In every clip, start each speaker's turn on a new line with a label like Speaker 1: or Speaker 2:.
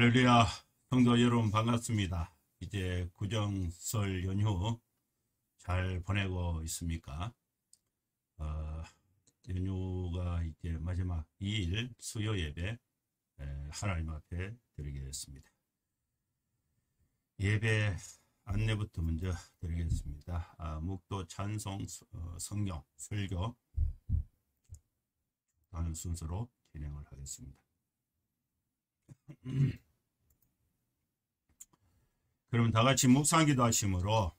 Speaker 1: 할렐루야, 성도 여러분 반갑습니다. 이제 구정설 연휴 잘 보내고 있습니까? 연휴가 이제 마지막 2일 수요 예배 하나님 앞에 드리겠습니다. 예배 안내부터 먼저 드리겠습니다. 묵도 찬송 성경 설교 하는 순서로 진행을 하겠습니다. 그럼 다 같이 묵상기도 하심으로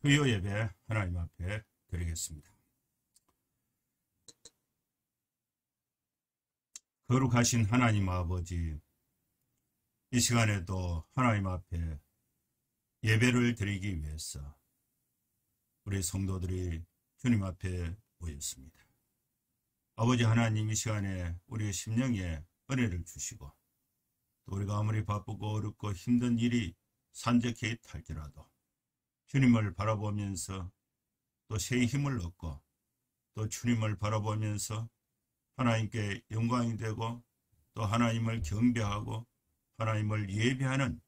Speaker 1: 수요 예배 하나님 앞에 드리겠습니다. 거룩하신 하나님 아버지, 이 시간에도 하나님 앞에 예배를 드리기 위해서 우리 성도들이 주님 앞에 모였습니다. 아버지 하나님, 이 시간에 우리의 심령에 은혜를 주시고, 또 우리가 아무리 바쁘고 어렵고 힘든 일이 산적해 할지라도 주님을 바라보면서 또 새 힘을 얻고, 또 주님을 바라보면서 하나님께 영광이 되고, 또 하나님을 경배하고 하나님을 예배하는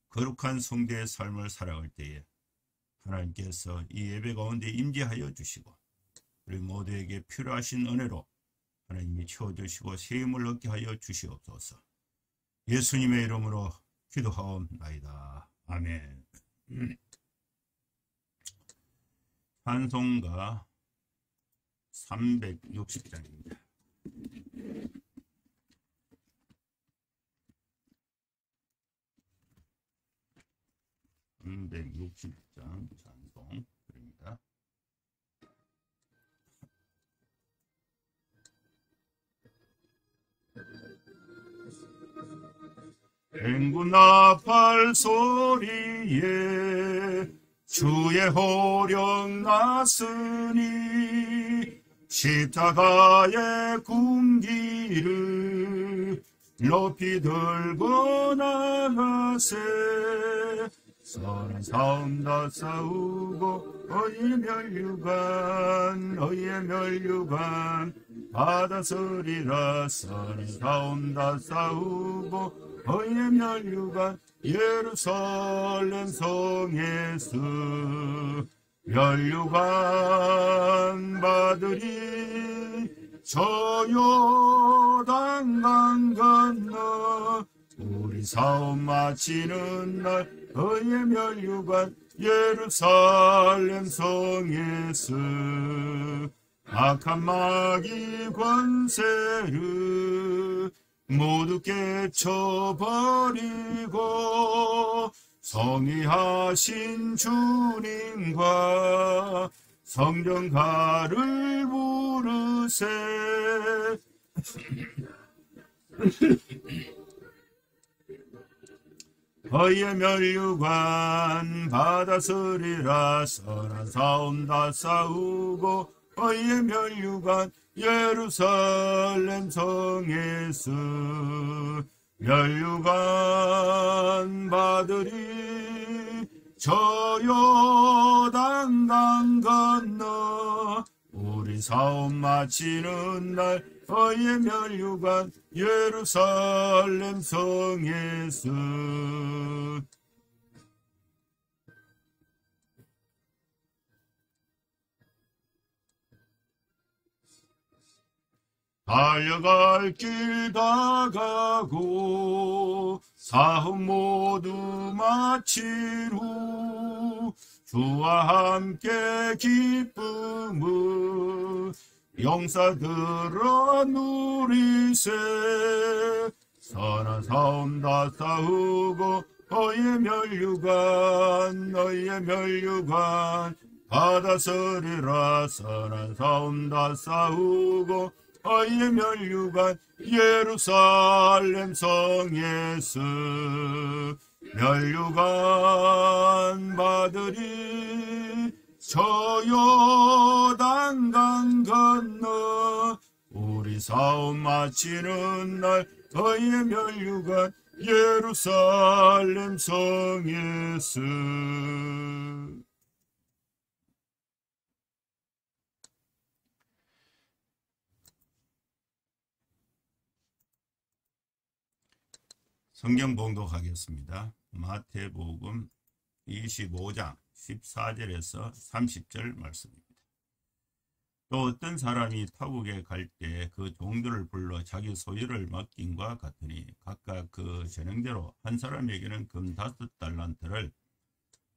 Speaker 1: 거룩한 성도의 삶을 살아갈 때에 하나님께서 이 예배 가운데 임재하여 주시고, 우리 모두에게 필요하신 은혜로 하나님이 채워주시고 새 힘을 얻게 하여 주시옵소서. 예수님의 이름으로 기도하옵나이다. 아멘. 찬송가 360장입니다. 360장 찬송 드립니다. 행군나팔 소리에 주의 호령 났으니, 십자가의 군기를 높이 들고 나가세. 선한 싸움 다 싸우고 어의 멸류관 받아서리라. 선한 싸움 다 싸우고 어의 멸류관 예루살렘 성에서 멸류관 받으리. 저 요단강 건너 우리 사업 마치는 날 어의 멸류관 예루살렘 성에서 악한 마귀 권세를 모두 깨쳐버리고 성의하신 주님과 성령가를 부르세. 어의 멸류관 받아서리라. 선한 싸움 다 싸우고 어의 멸류관 예루살렘 성에서 멸류관 받으리. 저 요단강 건너 우리 사업 마치는 날 어의 멸류관 예루살렘 성에서 달려갈 길 다 가고 사업 모두 마친 후 주와 함께 기쁨을 용사들아 누리세. 선한 싸움 다 싸우고 어의 멸류관 받아서리라. 선한 싸움 다 싸우고 어의 멸류관 예루살렘 성에서 멸류관 받으리. 저 요단강 건너 우리 사업 마치는 날 어의 멸류관 예루살렘 성에서 성경 봉독하겠습니다. 마태복음 25장 14절에서 30절 말씀입니다. 또 어떤 사람이 타국에 갈 때 그 종들을 불러 자기 소유를 맡김과 같으니 각각 그 재능대로 한 사람에게는 금 5달란트를,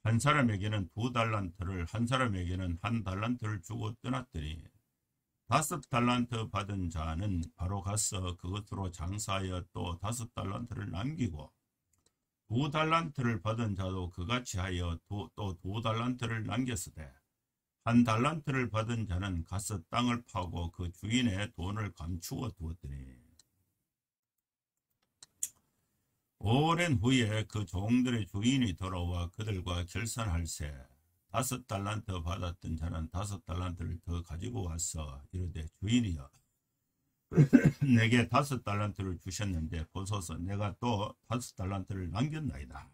Speaker 1: 한 사람에게는 2달란트를, 한 사람에게는 1달란트를 주고 떠났더니 5달란트 받은 자는 바로 가서 그것으로 장사하여 또 5달란트를 남기고, 2달란트를 받은 자도 그같이 하여 또 2달란트를 남겼으되, 1달란트를 받은 자는 가서 땅을 파고 그 주인의 돈을 감추어 두었더니 오랜 후에 그 종들의 주인이 돌아와 그들과 결산할세 5달란트 받았던 자는 5달란트를 더 가지고 와서 이르되 주인이여 내게 5달란트를 주셨는데 보소서 내가 또 5달란트를 남겼나이다.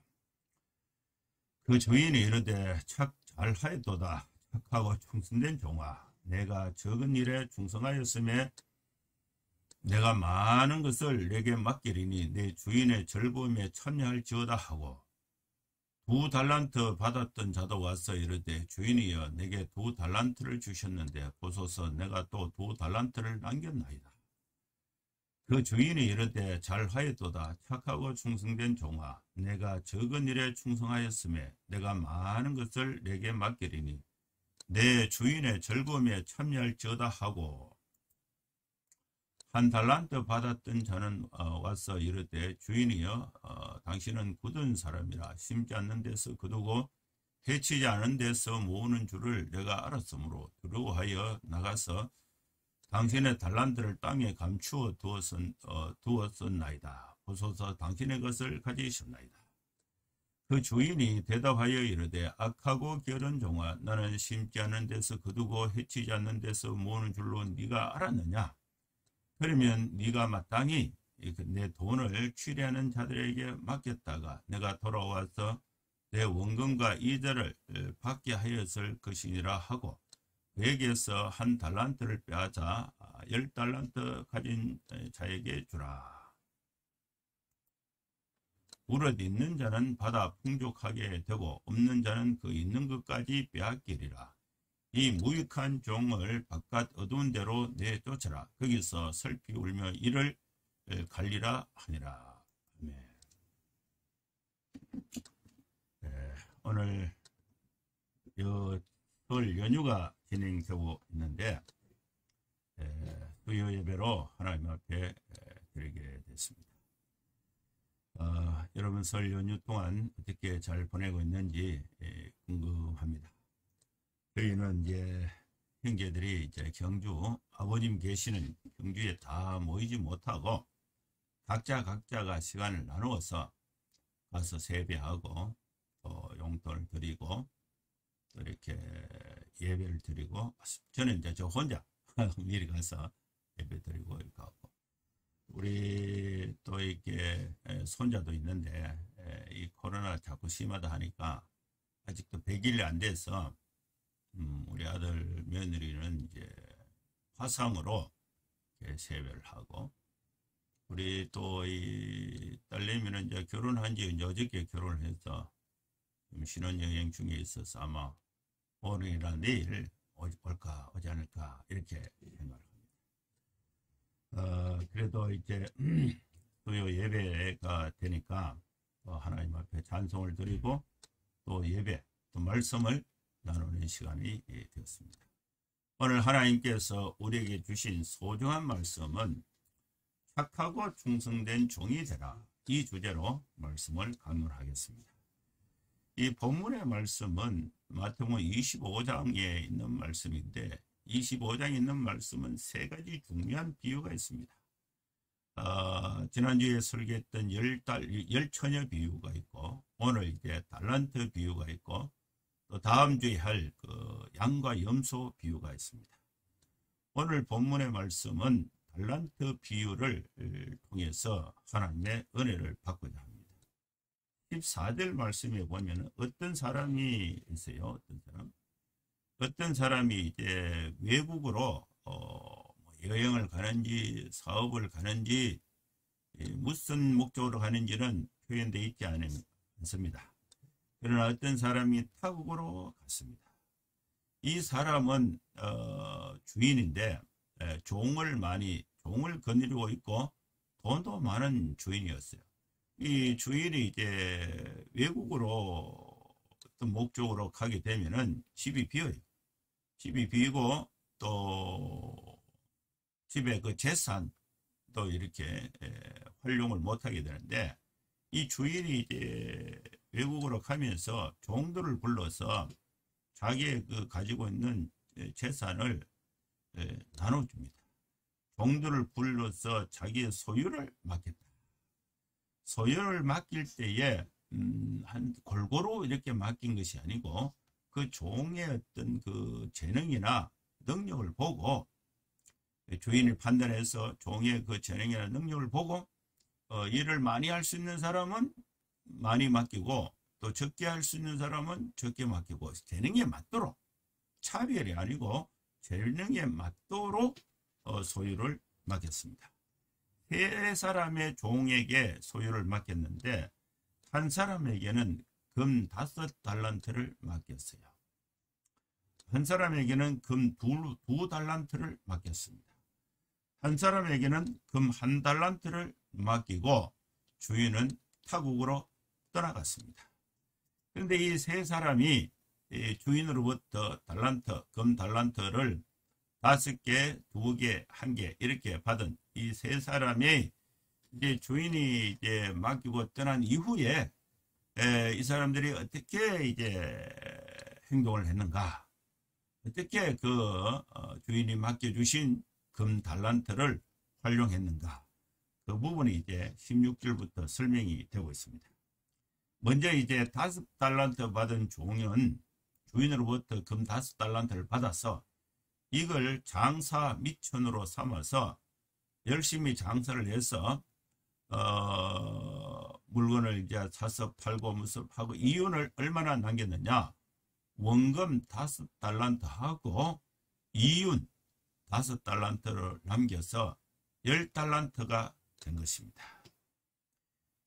Speaker 1: 그 주인이 이르되 잘하였도다. 착하고 충성된 종아, 내가 적은 일에 충성하였음에 내가 많은 것을 내게 맡기리니 내 주인의 즐거움에 참여할지어다 하고, 2달란트 받았던 자도 와서 이르되 주인이여 내게 2달란트를 주셨는데 보소서 내가 또 2달란트를 남겼나이다. 그 주인이 이르되 잘하였도다. 착하고 충성된 종아, 내가 적은 일에 충성하였음에 내가 많은 것을 내게 맡기리니 내 주인의 즐거움에 참여할지어다 하고, 1달란트 받았던 자는 와서 이르되 주인이여 당신은 굳은 사람이라 심지 않는 데서 거두고 해치지 않은 데서 모으는 줄을 내가 알았으므로 두려워하여 나가서 당신의 달란트를 땅에 감추어 두었었나이다. 보소서 당신의 것을 가지셨나이다. 그 주인이 대답하여 이르되 악하고 게으른 종아, 나는 심지 않는 데서 거두고 해치지 않는 데서 모으는 줄로 네가 알았느냐? 그러면 네가 마땅히 내 돈을 취리하는 자들에게 맡겼다가 내가 돌아와서 내 원금과 이자를 받게 하였을 것이니라 하고, 그에게서 1달란트를 빼앗아 10달란트 가진 자에게 주라. 우릇 있는 자는 받아 풍족하게 되고 없는 자는 그 있는 것까지 빼앗기리라. 이 무익한 종을 바깥 어두운 데로 내쫓아라. 거기서 슬피 울며 이를 갈리라 하니라. 아멘. 오늘 설 연휴가 진행되고 있는데 수요 예배로 하나님 앞에 드리게 됐습니다. 여러분 설 연휴 동안 어떻게 잘 보내고 있는지 궁금합니다. 저희는 이제 형제들이 이제 경주 아버님 계시는 경주에 다 모이지 못하고 각자가 시간을 나누어서 가서 세배하고 또 용돈을 드리고 또 이렇게 예배를 드리고, 저는 이제 저 혼자 미리 가서 예배 드리고 이렇게 하고, 우리 또 이렇게 손자도 있는데 이 코로나 자꾸 심하다 하니까 아직도 100일이 안 돼서 우리 아들 며느리는 이제 화상으로 세배를 하고, 우리 또 이 딸내미는 이제 결혼한 지 어저께 결혼을 해서 신혼여행 중에 있어서 아마 오늘이나 내일 올까 오지 않을까 이렇게 생각을 합니다. 그래도 이제 수요 예배가 되니까 하나님 앞에 찬송을 드리고 또 예배 또 말씀을 나누는 시간이 되었습니다. 오늘 하나님께서 우리에게 주신 소중한 말씀은 착하고 충성된 종이 되라, 이 주제로 말씀을 강론하겠습니다. 이 본문의 말씀은 마태복음 25장에 있는 말씀인데, 25장에 있는 말씀은 세 가지 중요한 비유가 있습니다. 지난주에 설계했던 열처녀 비유가 있고, 오늘 이제 달란트 비유가 있고, 또 다음 주에 할 그 양과 염소 비유가 있습니다. 오늘 본문의 말씀은 달란트 비유를 통해서 하나님의 은혜를 받고자 합니다. 14절 말씀에 보면 어떤 사람이 있어요. 어떤 사람이 이제 외국으로 여행을 가는지 사업을 가는지 무슨 목적으로 가는지는 표현되어 있지 않습니다. 그러나 어떤 사람이 타국으로 갔습니다. 이 사람은 주인인데 종을 거느리고 있고 돈도 많은 주인이었어요. 이 주인이 이제 외국으로 어떤 목적으로 가게 되면은 집이 비어요. 집이 비고 또 집에 그 재산도 이렇게 활용을 못하게 되는데, 이 주인이 이제 외국으로 가면서 종들을 불러서 자기의 그 가지고 있는 재산을 나눠줍니다. 종들을 불러서 자기의 소유를 맡겠다. 소유를 맡길 때에 한 골고루 이렇게 맡긴 것이 아니고 그 종의 어떤 그 재능이나 능력을 보고, 주인을 판단해서 종의 그 재능이나 능력을 보고 일을 많이 할 수 있는 사람은 많이 맡기고 또 적게 할 수 있는 사람은 적게 맡기고, 재능에 맞도록, 차별이 아니고 재능에 맞도록 소유를 맡겼습니다. 세 사람의 종에게 소유를 맡겼는데 한 사람에게는 금 5달란트를 맡겼어요. 한 사람에게는 금 2달란트를 맡겼습니다. 한 사람에게는 금 1달란트를 맡기고 주인은 타국으로 떠나갔습니다. 그런데 이 세 사람이 주인으로부터 금 달란트를 5개, 2개, 1개 이렇게 받은 이 세 사람이 이제 주인이 이제 맡기고 떠난 이후에 이 사람들이 어떻게 이제 행동을 했는가, 어떻게 그 주인이 맡겨주신 금 달란트를 활용했는가, 그 부분이 이제 16절부터 설명이 되고 있습니다. 먼저 이제 5달란트 받은 종은 주인으로부터 금 5달란트를 받아서 이걸 장사 미천으로 삼아서 열심히 장사를 해서 물건을 이제 사서 팔고 무슨 하고 이윤을 얼마나 남겼느냐, 원금 5달란트하고 이윤 5달란트를 남겨서 10달란트가 된 것입니다.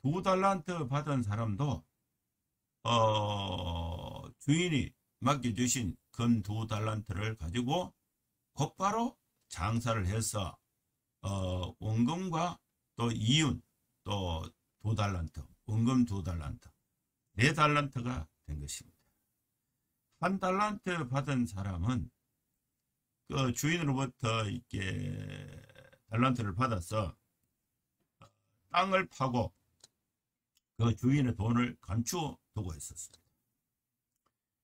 Speaker 1: 2달란트 받은 사람도 주인이 맡겨주신 금 2달란트를 가지고 곧바로 장사를 해서 원금과 또 이윤 또 2달란트, 원금 2달란트, 4달란트가 된 것입니다. 1달란트 받은 사람은 그 주인으로부터 이렇게 달란트를 받아서 땅을 파고 그 주인의 돈을 감추두고 있었습니다.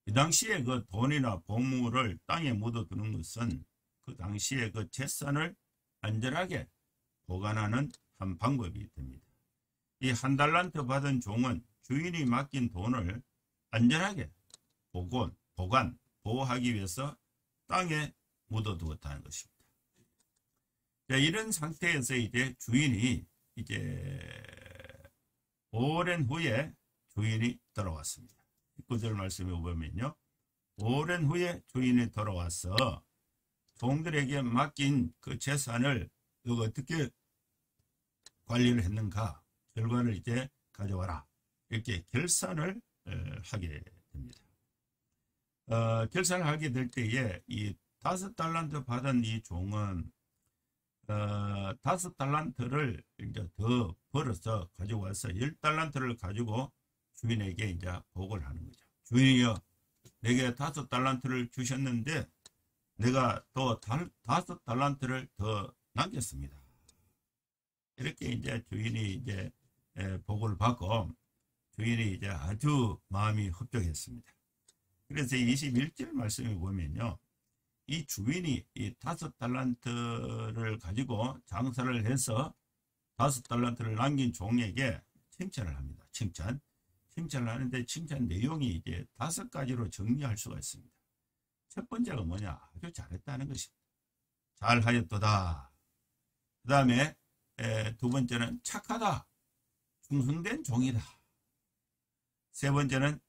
Speaker 1: 이 당시에 그 돈이나 보물을 땅에 묻어두는 것은 그 당시에 그 재산을 안전하게 보관하는 한 방법이 됩니다. 이 1달란트 받은 종은 주인이 맡긴 돈을 안전하게 보호하기 위해서 땅에 묻어두었다는 것입니다. 자, 이런 상태에서 이제 주인이 이제 오랜 후에 주인이 돌아왔습니다. 19절 말씀에 보면요, 오랜 후에 주인이 돌아와서 종들에게 맡긴 그 재산을 어떻게 관리를 했는가, 결과를 이제 가져와라, 이렇게 결산을 하게 됩니다. 결산을 하게 될 때에 이 5달란트 받은 이 종은 5달란트를 이제 더 벌어서 가져와서 10달란트를 가지고 주인에게 이제 보고를 하는 거죠. 주인이여, 내게 5달란트를 주셨는데 내가 또 5달란트를 더 남겼습니다. 이렇게 이제 주인이 이제 보고를 받고 주인이 이제 아주 마음이 흡족했습니다. 그래서 21절 말씀에 보면요, 이 주인이 이 5달란트를 가지고 장사를 해서 5달란트를 남긴 종에게 칭찬을 합니다. 칭찬을 하는데 칭찬 내용이 이제 5가지로 정리할 수가 있습니다. 첫 번째가 뭐냐? 아주 잘했다는 것입니다. 잘하였도다. 그 다음에 두 번째는 착하다. 충성된 종이다. 세 번째는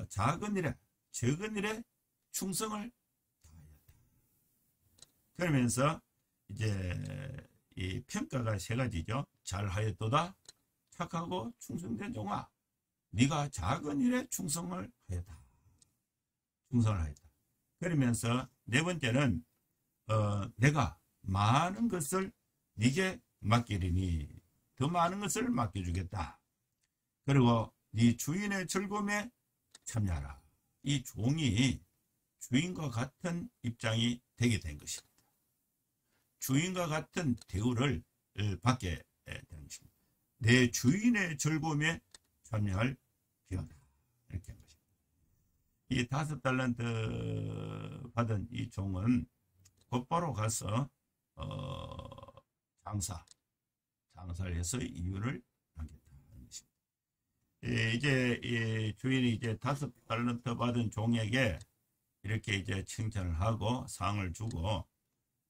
Speaker 1: 적은 일에 충성을 다하였다. 그러면서 이제 이 평가가 세 가지죠. 잘하였도다. 착하고 충성된 종아. 네가 작은 일에 충성을 하였다. 충성을 하였다. 그러면서 네 번째는 내가 많은 것을 네게 맡기리니 더 많은 것을 맡겨주겠다. 그리고 네 주인의 즐거움에 참여하라. 이 종이 주인과 같은 입장이 되게 된 것입니다. 주인과 같은 대우를 받게 되는 것입니다. 내 주인의 즐거움에 참여할 기회다. 이렇게 한 것입니다. 이 5달란트 받은 이 종은 곧바로 가서 장사를 해서 이윤을 남겼다는 것입니다. 이제 주인이 이제 5달란트 받은 종에게 이렇게 이제 칭찬을 하고 상을 주고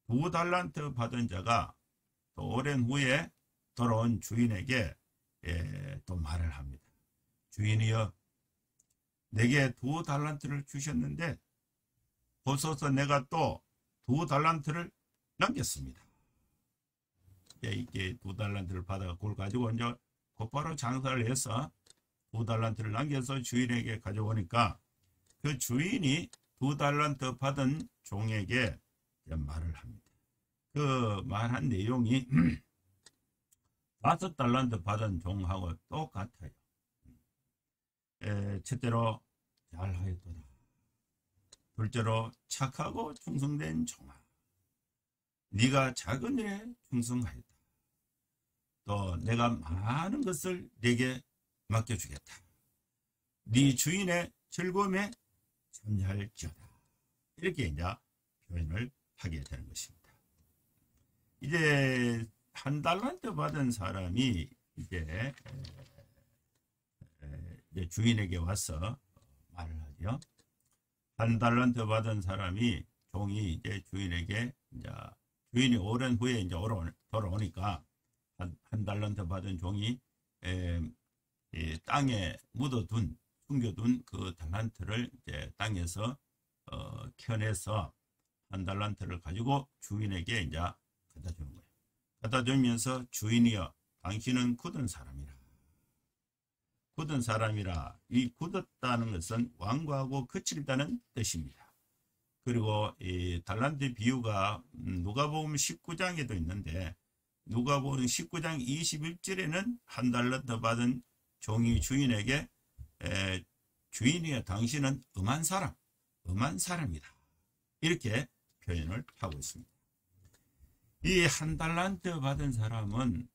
Speaker 1: 2달란트 받은 자가 또 오랜 후에 돌아온 주인에게 또 말을 합니다. 주인이여, 내게 2달란트를 주셨는데 보소서 내가 또 2달란트를 남겼습니다. 이게 2달란트를 받아 그걸 가지고 이제 곧바로 장사를 해서 2달란트를 남겨서 주인에게 가져오니까 그 주인이 2달란트 받은 종에게 말을 합니다. 그 말한 내용이 5달란트 받은 종하고 똑같아요. 첫째로 잘하였도다. 둘째로 착하고 충성된 종아. 네가 작은 일에 충성하였다. 또 내가 많은 것을 네게 맡겨주겠다. 네 주인의 즐거움에 참여할지어다. 이렇게 이제 표현을 하게 되는 것입니다. 이제 1달란트 받은 사람이 이제 주인에게 와서 말을 하죠. 1달란트 받은 사람이 종이 이제 주인에게 이제 주인이 오랜 후에 이제 돌아오니까 1달란트 받은 종이 땅에 숨겨둔 그 달란트를 이제 땅에서 켜내서 1달란트를 가지고 주인에게 이제 갖다 주는 거예요. 갖다 주면서 주인이여, 당신은 굳은 사람이라. 굳은 사람이라. 이 굳었다는 것은 완고하고 거칠다는 뜻입니다. 그리고 이 달란트 비유가 누가복음 19장에도 있는데 누가복음 19장 21절에는 1달란트 받은 종이 주인에게 주인이여, 당신은 엄한 사람이다. 이렇게 표현을 하고 있습니다. 이 1달란트 받은 사람은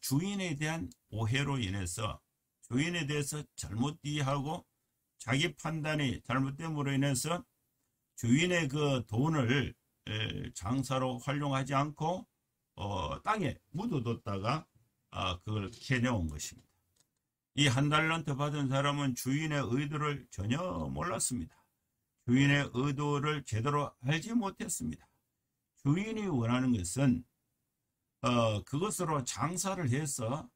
Speaker 1: 주인에 대한 오해로 인해서 주인에 대해서 잘못 이해하고 자기 판단이 잘못됨으로 인해서 주인의 그 돈을 장사로 활용하지 않고 땅에 묻어뒀다가 그걸 캐내온 것입니다. 이 1달란트 받은 사람은 주인의 의도를 전혀 몰랐습니다. 주인의 의도를 제대로 알지 못했습니다. 주인이 원하는 것은 그것으로 장사를 해서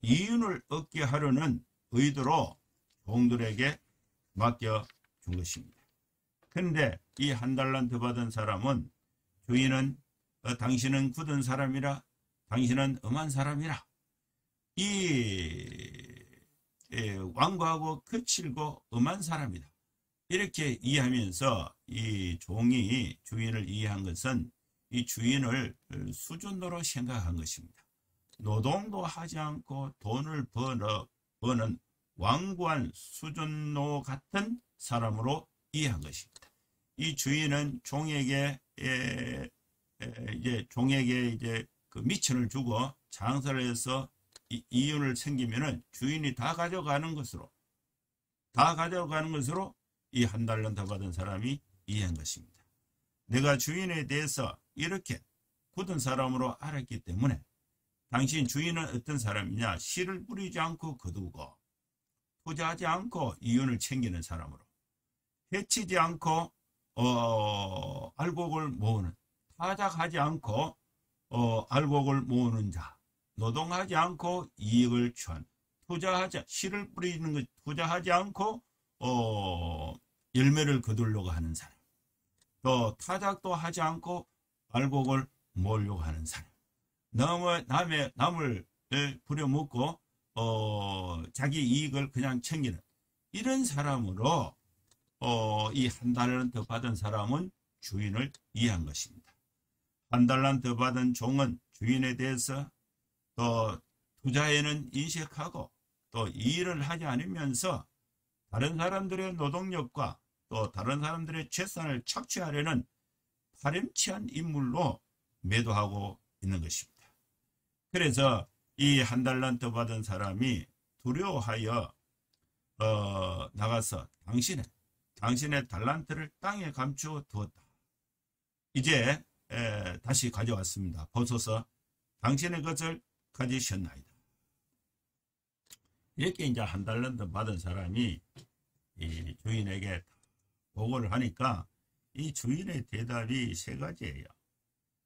Speaker 1: 이윤을 얻게 하려는 의도로 종들에게 맡겨준 것입니다. 그런데 이 1달란트 받은 사람은 주인은 당신은 굳은 사람이라, 당신은 엄한 사람이라, 완고하고 거칠고 엄한 사람이다. 이렇게 이해하면서 이 종이 주인을 이해한 것은 이 주인을 수준으로 생각한 것입니다. 노동도 하지 않고 돈을 버는 완고한 수준노 같은 사람으로 이해한 것입니다. 이 주인은 종에게 이제 그 미천을 주고 장사를 해서 이윤을 생기면은 주인이 다 가져가는 것으로 이 1달란트 받은 사람이 이해한 것입니다. 내가 주인에 대해서 이렇게 굳은 사람으로 알았기 때문에 당신 주인은 어떤 사람이냐? 씨를 뿌리지 않고 거두고 투자하지 않고 이윤을 챙기는 사람으로, 해치지 않고 알곡을 모으는, 타작하지 않고 알곡을 모으는 자, 노동하지 않고 이익을 취한, 씨를 뿌리는 것, 투자하지 않고 열매를 거두려고 하는 사람, 또 타작도 하지 않고 알곡을 모으려고 하는 사람, 남을 부려먹고 자기 이익을 그냥 챙기는 이런 사람으로 이 한 달란트 받은 사람은 주인을 이해한 것입니다. 한 달란트 받은 종은 주인에 대해서 또 투자에는 인식하고 또 일을 하지 않으면서 다른 사람들의 노동력과 또 다른 사람들의 재산을 착취하려는 파렴치한 인물로 매도하고 있는 것입니다. 그래서 이 한 달란트 받은 사람이 두려워하여 나가서 당신의 달란트를 땅에 감추어 두었다. 이제 다시 가져왔습니다. 보소서 당신의 것을 가지셨나이다. 이렇게 이제 한 달란트 받은 사람이 이 주인에게 보고를 하니까 이 주인의 대답이 세 가지예요.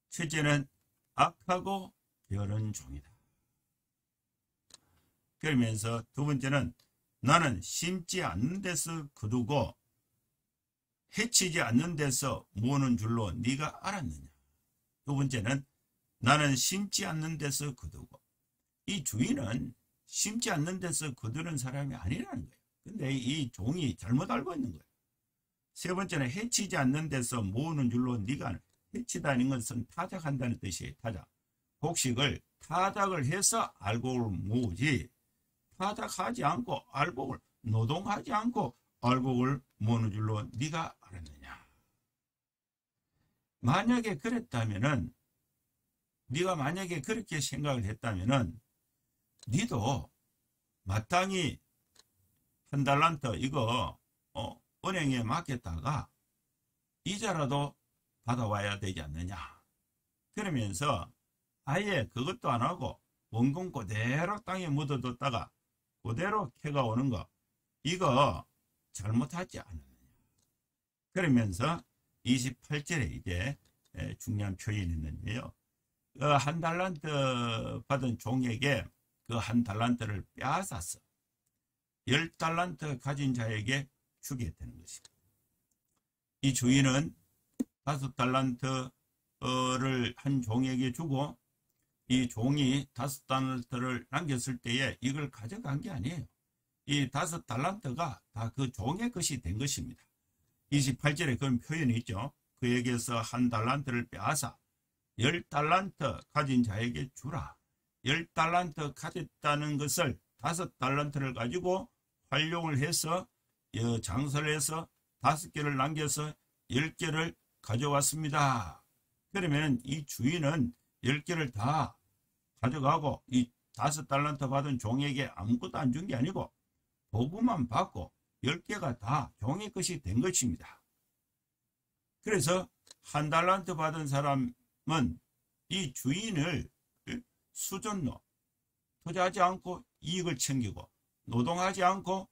Speaker 1: 첫째는 악하고 게으른 종이다. 그러면서 두 번째는 나는 심지 않는 데서 거두고 해치지 않는 데서 모으는 줄로 네가 알았느냐. 두 번째는 나는 심지 않는 데서 거두고, 이 주인은 심지 않는 데서 거두는 사람이 아니라는 거예요. 근데 이 종이 잘못 알고 있는 거예요. 세 번째는 해치지 않는 데서 모으는 줄로 네가 아는. 해치다는 것은 타작한다는 뜻이에요. 타작. 곡식을 타작을 해서 알곡을 모으지, 타작하지 않고 알곡을, 노동하지 않고 알곡을 모으는 줄로 네가 알았느냐. 만약에 그랬다면은, 네가 만약에 그렇게 생각을 했다면은 니도 마땅히 한 달란트 이거 은행에 맡겼다가 이자라도 받아와야 되지 않느냐. 그러면서 아예 그것도 안 하고 원금 그대로 땅에 묻어뒀다가 그대로 캐가 오는 거, 이거 잘못하지 않느냐. 그러면서 28절에 이제 중요한 표현이 있는데요. 한 달란트 받은 종에게 그 한 달란트를 빼앗았어 10달란트 가진 자에게 주게 되는 것입니다. 이 주인은 5달란트를 한 종에게 주고 이 종이 5달란트를 남겼을 때에 이걸 가져간 게 아니에요. 이 5달란트가 다 그 종의 것이 된 것입니다. 28절에 그런 표현이 있죠. 그에게서 한 달란트를 빼앗아 10달란트 가진 자에게 주라. 10달란트 가졌다는 것을 5달란트를 가지고 활용을 해서 장사를 해서 5개를 남겨서 10개를 가져왔습니다. 그러면 이 주인은 10개를 다 가져가고 이 5달란트 받은 종에게 아무것도 안 준 게 아니고 보고만 받고 10개가 다 종의 것이 된 것입니다. 그래서 한 달란트 받은 사람은 이 주인을 수전노, 투자하지 않고 이익을 챙기고 노동하지 않고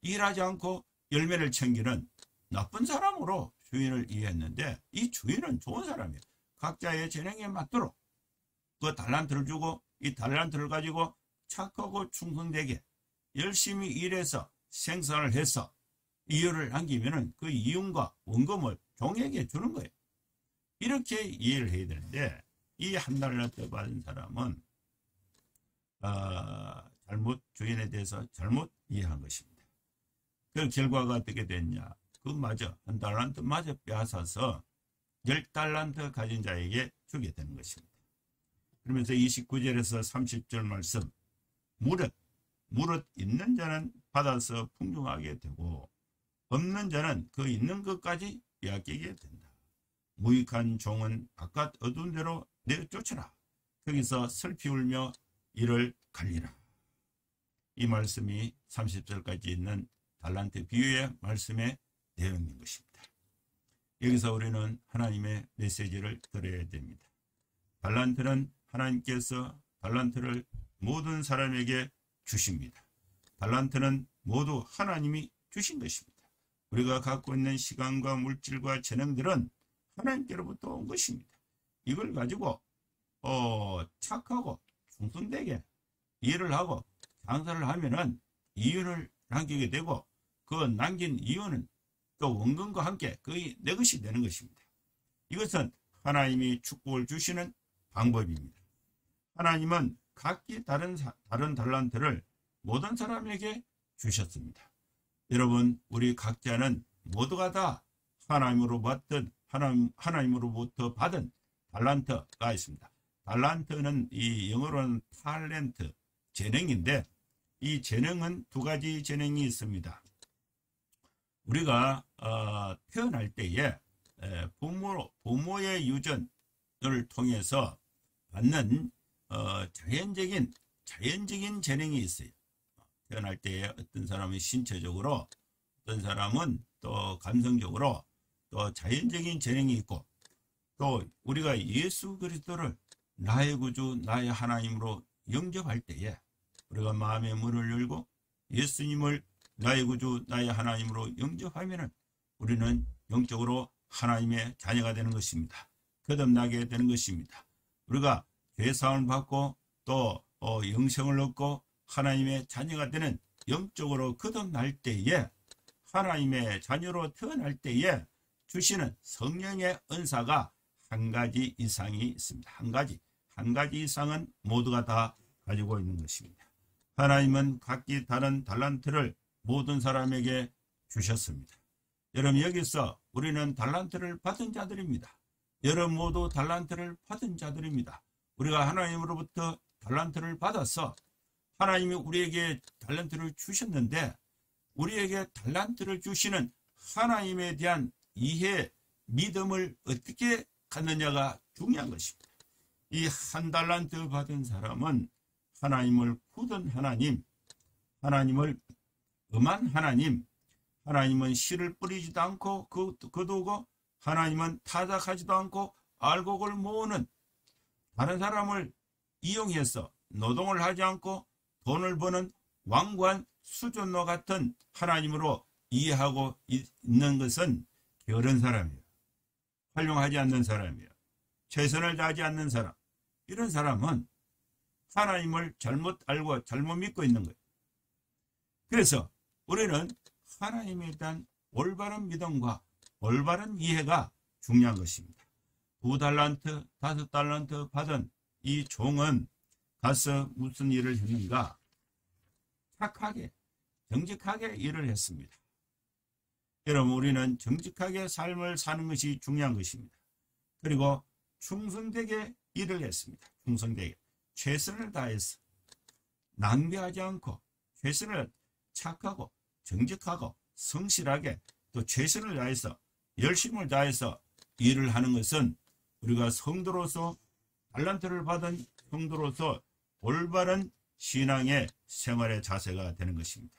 Speaker 1: 일하지 않고 열매를 챙기는 나쁜 사람으로 주인을 이해했는데, 이 주인은 좋은 사람이에요. 각자의 재능에 맞도록 그 달란트를 주고 이 달란트를 가지고 착하고 충성되게 열심히 일해서 생산을 해서 이윤을 남기면은 그 이윤과 원금을 종에게 주는 거예요. 이렇게 이해를 해야 되는데, 이 한 달란트 받은 사람은 주인에 대해서 잘못 이해한 것입니다. 그 결과가 어떻게 됐냐. 그마저 한 달란트 마저 빼앗아서 10달란트 가진 자에게 주게 되는 것입니다. 그러면서 29절에서 30절 말씀, 무릇 있는 자는 받아서 풍족하게 되고 없는 자는 그 있는 것까지 빼앗기게 된다. 무익한 종은 바깥 어두운 데로 내쫓아라. 거기서 슬피 울며 이를 갈리라. 이 말씀이 30절까지 있는 달란트 비유의 말씀의 내용인 것입니다. 여기서 우리는 하나님의 메시지를 들어야 됩니다. 달란트는 하나님께서 달란트를 모든 사람에게 주십니다. 달란트는 모두 하나님이 주신 것입니다. 우리가 갖고 있는 시간과 물질과 재능들은 하나님께로부터 온 것입니다. 이걸 가지고 착하고 충성되게 일을 하고 장사를 하면은 이윤을 남기게 되고, 그 남긴 이윤은 또 원금과 함께 거의 내 것이 되는 것입니다. 이것은 하나님이 축복을 주시는 방법입니다. 하나님은 각기 다른 달란트를 모든 사람에게 주셨습니다. 여러분, 우리 각자는 모두가 다 하나님으로부터 받은 달란트가 있습니다. 달란트는 이 영어로는 탤런트, 재능인데, 이 재능은 두 가지 재능이 있습니다. 우리가 태어날 때에 부모의 유전을 통해서 받는 자연적인 재능이 있어요. 태어날 때에 어떤 사람은 신체적으로, 어떤 사람은 또 감성적으로, 또 자연적인 재능이 있고, 또 우리가 예수 그리스도를 나의 구주, 나의 하나님으로 영접할 때에 우리가 마음의 문을 열고 예수님을 나의 구주, 나의 하나님으로 영접하면은 우리는 영적으로 하나님의 자녀가 되는 것입니다. 거듭나게 되는 것입니다. 우리가 죄사함을 받고 또 영생을 얻고 하나님의 자녀가 되는 영적으로 거듭날 때에, 하나님의 자녀로 태어날 때에 주시는 성령의 은사가 한 가지 이상이 있습니다. 한 가지 이상은 모두가 다 가지고 있는 것입니다. 하나님은 각기 다른 달란트를 모든 사람에게 주셨습니다. 여러분, 여기서 우리는 달란트를 받은 자들입니다. 여러분 모두 달란트를 받은 자들입니다. 우리가 하나님으로부터 달란트를 받아서 하나님이 우리에게 달란트를 주셨는데, 우리에게 달란트를 주시는 하나님에 대한 이해, 믿음을 어떻게 갖느냐가 중요한 것입니다. 이 한 달란트 받은 사람은 하나님을 굳은 하나님, 하나님을 엄한 하나님, 하나님은 씨를 뿌리지도 않고 거두고, 하나님은 타작하지도 않고 알곡을 모으는, 다른 사람을 이용해서 노동을 하지 않고 돈을 버는 완고한 수준과 같은 하나님으로 이해하고 있는 것은 게으른 사람이에요. 활용하지 않는 사람이에요. 최선을 다하지 않는 사람. 이런 사람은 하나님을 잘못 알고 잘못 믿고 있는 거예요. 그래서 우리는 하나님에 대한 올바른 믿음과 올바른 이해가 중요한 것입니다. 2달란트, 5달란트 받은 이 종은 가서 무슨 일을 했는가? 착하게, 정직하게 일을 했습니다. 여러분, 우리는 정직하게 삶을 사는 것이 중요한 것입니다. 그리고 충성되게 일을 했습니다. 충성되게. 최선을 다해서 낭비하지 않고 최선을 착하고 정직하고 성실하게 또 최선을 다해서 열심을 다해서 일을 하는 것은 우리가 성도로서 달란트를 받은 성도로서 올바른 신앙의 생활의 자세가 되는 것입니다.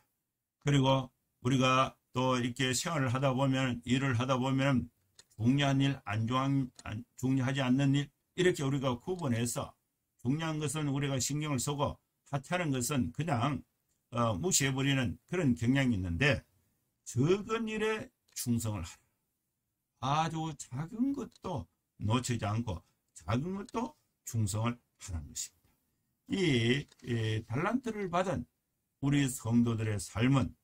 Speaker 1: 그리고 우리가 또 이렇게 생활을 하다 보면, 일을 하다 보면 중요한 일, 중요하지 않는 일, 이렇게 우리가 구분해서 중요한 것은 우리가 신경을 쓰고 하찮은 것은 그냥 무시해버리는 그런 경향이 있는데, 적은 일에 충성을 하라. 아주 작은 것도 놓치지 않고 작은 것도 충성을 하라는 것입니다. 이 달란트를 받은 우리 성도들의 삶은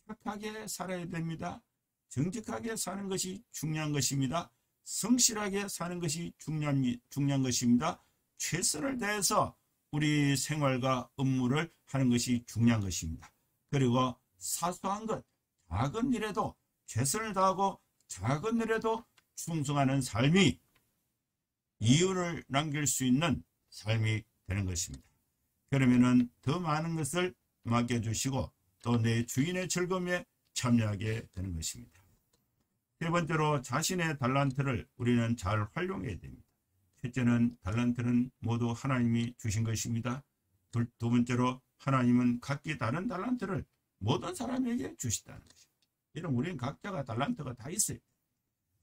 Speaker 1: 착하게 살아야 됩니다. 정직하게 사는 것이 중요한 것입니다. 성실하게 사는 것이 중요한 것입니다. 최선을 다해서 우리 생활과 업무를 하는 것이 중요한 것입니다. 그리고 사소한 것, 작은 일에도 최선을 다하고 작은 일에도 충성하는 삶이 이윤을 남길 수 있는 삶이 되는 것입니다. 그러면은 더 많은 것을 맡겨주시고 또 내 주인의 즐거움에 참여하게 되는 것입니다. 세 번째로, 자신의 달란트를 우리는 잘 활용해야 됩니다. 첫째는 달란트는 모두 하나님이 주신 것입니다. 두 번째로, 하나님은 각기 다른 달란트를 모든 사람에게 주시다는 것입니다. 이런 우리는 각자가 달란트가 다 있어요.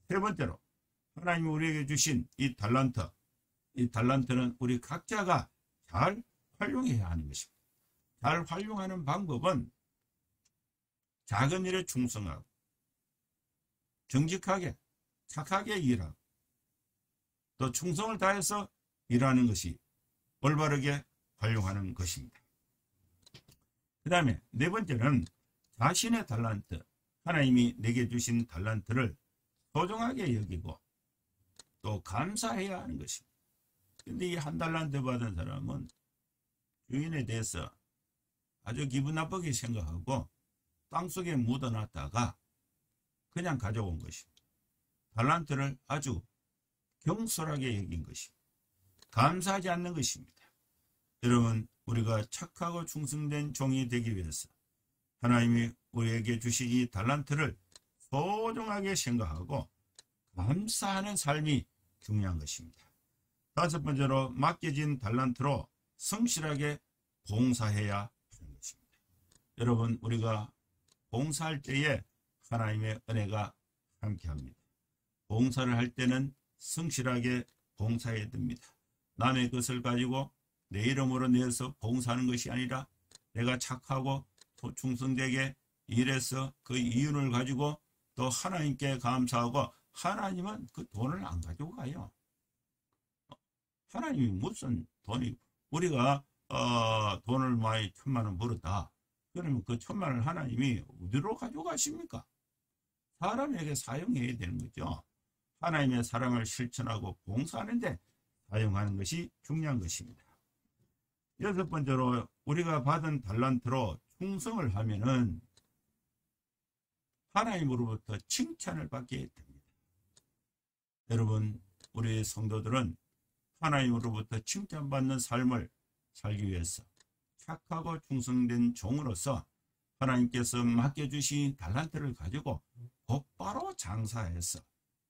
Speaker 1: 세 번째로, 하나님이 우리에게 주신 이 달란트는 우리 각자가 잘 활용해야 하는 것입니다. 잘 활용하는 방법은 작은 일에 충성하고 정직하게 착하게 일하고 또 충성을 다해서 일하는 것이 올바르게 활용하는 것입니다. 그 다음에 네 번째는 자신의 달란트, 하나님이 내게 주신 달란트를 소중하게 여기고 또 감사해야 하는 것입니다. 근데 이 한 달란트 받은 사람은 주인에 대해서 아주 기분 나쁘게 생각하고 땅속에 묻어놨다가 그냥 가져온 것입니다. 달란트를 아주 경솔하게 여긴 것입니다. 감사하지 않는 것입니다. 여러분, 우리가 착하고 충성된 종이 되기 위해서 하나님이 우리에게 주신 이 달란트를 소중하게 생각하고 감사하는 삶이 중요한 것입니다. 다섯 번째로, 맡겨진 달란트로 성실하게 봉사해야 하는 것입니다. 여러분, 우리가 봉사할 때에 하나님의 은혜가 함께합니다. 봉사를 할 때는 성실하게 봉사해야 됩니다. 남의 것을 가지고 내 이름으로 내서 봉사하는 것이 아니라 내가 착하고 충성되게 일해서 그 이윤을 가지고 또 하나님께 감사하고, 하나님은 그 돈을 안 가지고 가요. 하나님이 무슨 돈이, 우리가 돈을 많이 1,000만 원 벌었다. 그러면 그 1,000만 원을 하나님이 어디로 가지고 가십니까? 사람에게 사용해야 되는 거죠. 하나님의 사랑을 실천하고 봉사하는데 사용하는 것이 중요한 것입니다. 여섯 번째로, 우리가 받은 달란트로 충성을 하면은 하나님으로부터 칭찬을 받게 됩니다. 여러분, 우리 성도들은 하나님으로부터 칭찬받는 삶을 살기 위해서 착하고 충성된 종으로서 하나님께서 맡겨주신 달란트를 가지고 곧바로 장사해서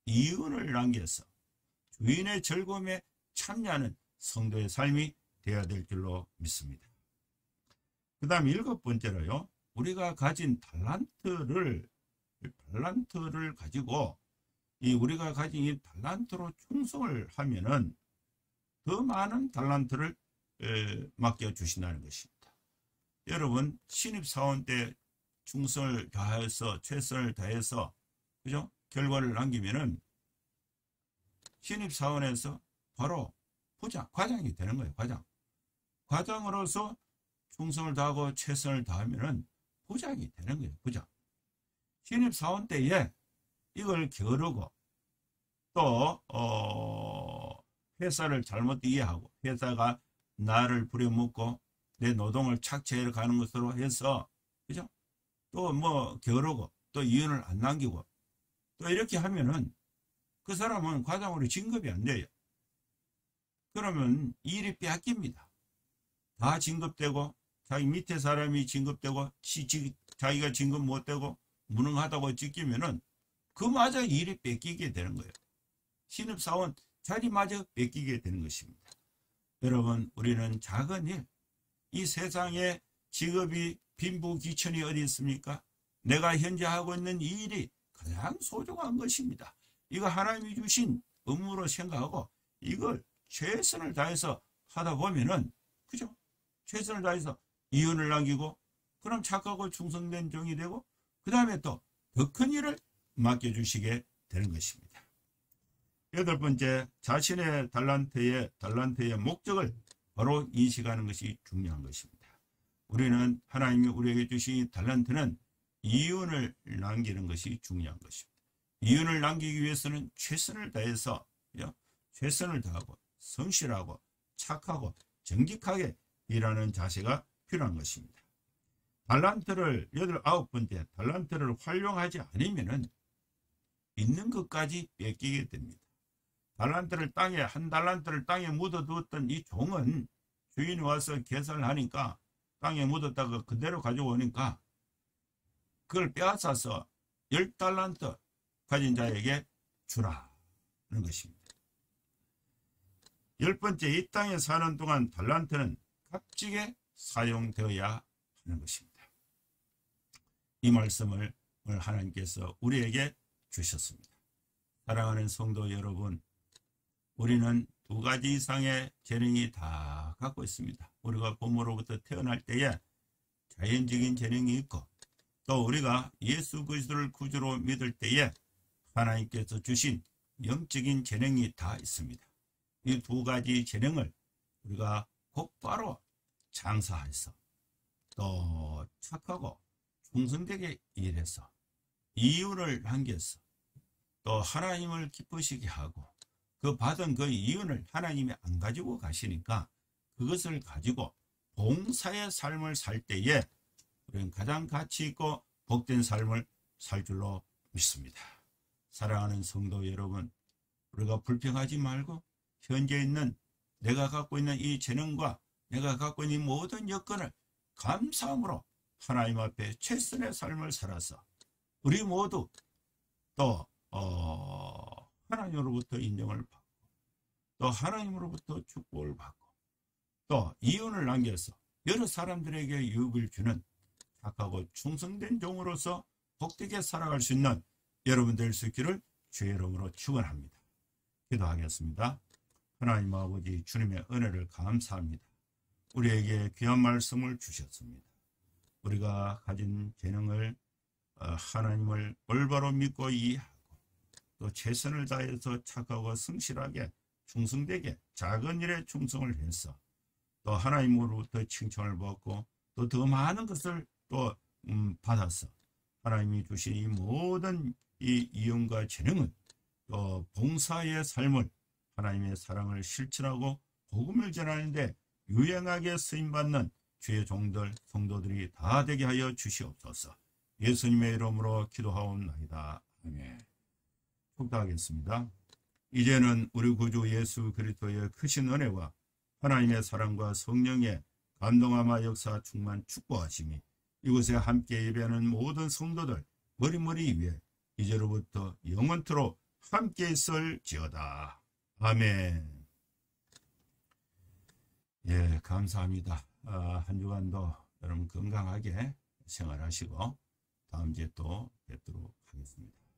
Speaker 1: 이윤을 남겨서 주인의 즐거움에 참여하는 성도의 삶이 되어야 될 줄로 믿습니다. 그 다음 일곱 번째로요, 우리가 가진 달란트를 가지고 우리가 가진 이 달란트로 충성을 하면은 더 많은 달란트를 맡겨주신다는 것입니다. 여러분, 신입사원 때 충성을 다해서 최선을 다해서 그죠? 결과를 남기면은 신입사원에서 바로 과장이 되는 거예요. 과장으로서 충성을 다하고 최선을 다하면은 부장이 되는 거예요. 부장. 신입사원 때에 이걸 겨루고 또 회사를 잘못 이해하고 회사가 나를 부려먹고 내 노동을 착취해 가는 것으로 해서 그죠? 또 겨루고 또 이윤을 안 남기고 또 이렇게 하면은 그 사람은 과장으로 진급이 안 돼요. 그러면 일이 빼앗깁니다. 다 진급되고 자기 밑에 사람이 진급되고 자기가 진급 못되고 무능하다고 찍히면은 그마저 일이 뺏기게 되는 거예요. 신입사원 자리마저 뺏기게 되는 것입니다. 여러분, 우리는 작은 일, 이 세상에 직업이 빈부귀천이 어디 있습니까? 내가 현재 하고 있는 이 일이 가장 소중한 것입니다. 이거 하나님이 주신 업무로 생각하고 이걸 최선을 다해서 하다 보면은 그죠? 최선을 다해서 이윤을 남기고 그럼 착하고 충성된 종이 되고 그 다음에 또 더 큰 일을 맡겨주시게 되는 것입니다. 여덟 번째, 자신의 달란트의 목적을 바로 인식하는 것이 중요한 것입니다. 우리는 하나님이 우리에게 주신 달란트는 이윤을 남기는 것이 중요한 것입니다. 이윤을 남기기 위해서는 최선을 다해서 최선을 다하고 성실하고 착하고 정직하게 일하는 자세가 필요한 것입니다. 달란트를 아홉 번째, 달란트를 활용하지 않으면은 있는 것까지 뺏기게 됩니다. 한 달란트를 땅에 묻어두었던 이 종은 주인이 와서 계산을 하니까 땅에 묻었다가 그대로 가져오니까 그걸 빼앗아서 10달란트 가진 자에게 주라는 것입니다. 열 번째, 이 땅에 사는 동안 달란트는 값지게 사용되어야 하는 것입니다. 이 말씀을 오늘 하나님께서 우리에게 주셨습니다. 사랑하는 성도 여러분, 우리는 두 가지 이상의 재능이 다 갖고 있습니다. 우리가 부모로부터 태어날 때에 자연적인 재능이 있고 또 우리가 예수 그리스도를 구주로 믿을 때에 하나님께서 주신 영적인 재능이 다 있습니다. 이 두 가지 재능을 우리가 곧바로 장사해서 또 착하고 충성되게 일해서 이윤을 남겨서 또 하나님을 기쁘시게 하고 그 받은 그 이윤을 하나님이 안 가지고 가시니까 그것을 가지고 봉사의 삶을 살 때에 우리는 가장 가치 있고 복된 삶을 살 줄로 믿습니다. 사랑하는 성도 여러분, 우리가 불평하지 말고 현재 있는 내가 갖고 있는 이 재능과 내가 갖고 있는 모든 여건을 감사함으로 하나님 앞에 최선의 삶을 살아서 우리 모두 또 하나님으로부터 인정을 받고 또 하나님으로부터 축복을 받고 또 이윤을 남겨서 여러 사람들에게 유익을 주는 착하고 충성된 종으로서 복되게 살아갈 수 있는 여러분 될 수 있기를 주의 이름으로 축원합니다. 기도하겠습니다. 하나님 아버지, 주님의 은혜를 감사합니다. 우리에게 귀한 말씀을 주셨습니다. 우리가 가진 재능을 하나님을 올바로 믿고 이해하고 또 최선을 다해서 착하고 성실하게 충성되게 작은 일에 충성을 해서 또 하나님으로부터 칭찬을 받고 또 더 많은 것을 또 받아서 하나님이 주신 이 모든 이 이윤과 재능은 또 봉사의 삶을 하나님의 사랑을 실천하고 복음을 전하는데 유행하게 쓰임받는 주의 종들 성도들이 다 되게 하여 주시옵소서. 예수님의 이름으로 기도하옵나이다. 아멘. 축도하겠습니다. 이제는 우리 구주 예수 그리스도의 크신 은혜와 하나님의 사랑과 성령의 감동하마 역사 충만 축복하심이 이곳에 함께 예배하는 모든 성도들 머리머리 위에 이제로부터 영원토록 함께 있을지어다. 아멘. 예, 감사합니다. 한 주간도 여러분 건강하게 생활하시고 다음 주에 또 뵙도록 하겠습니다.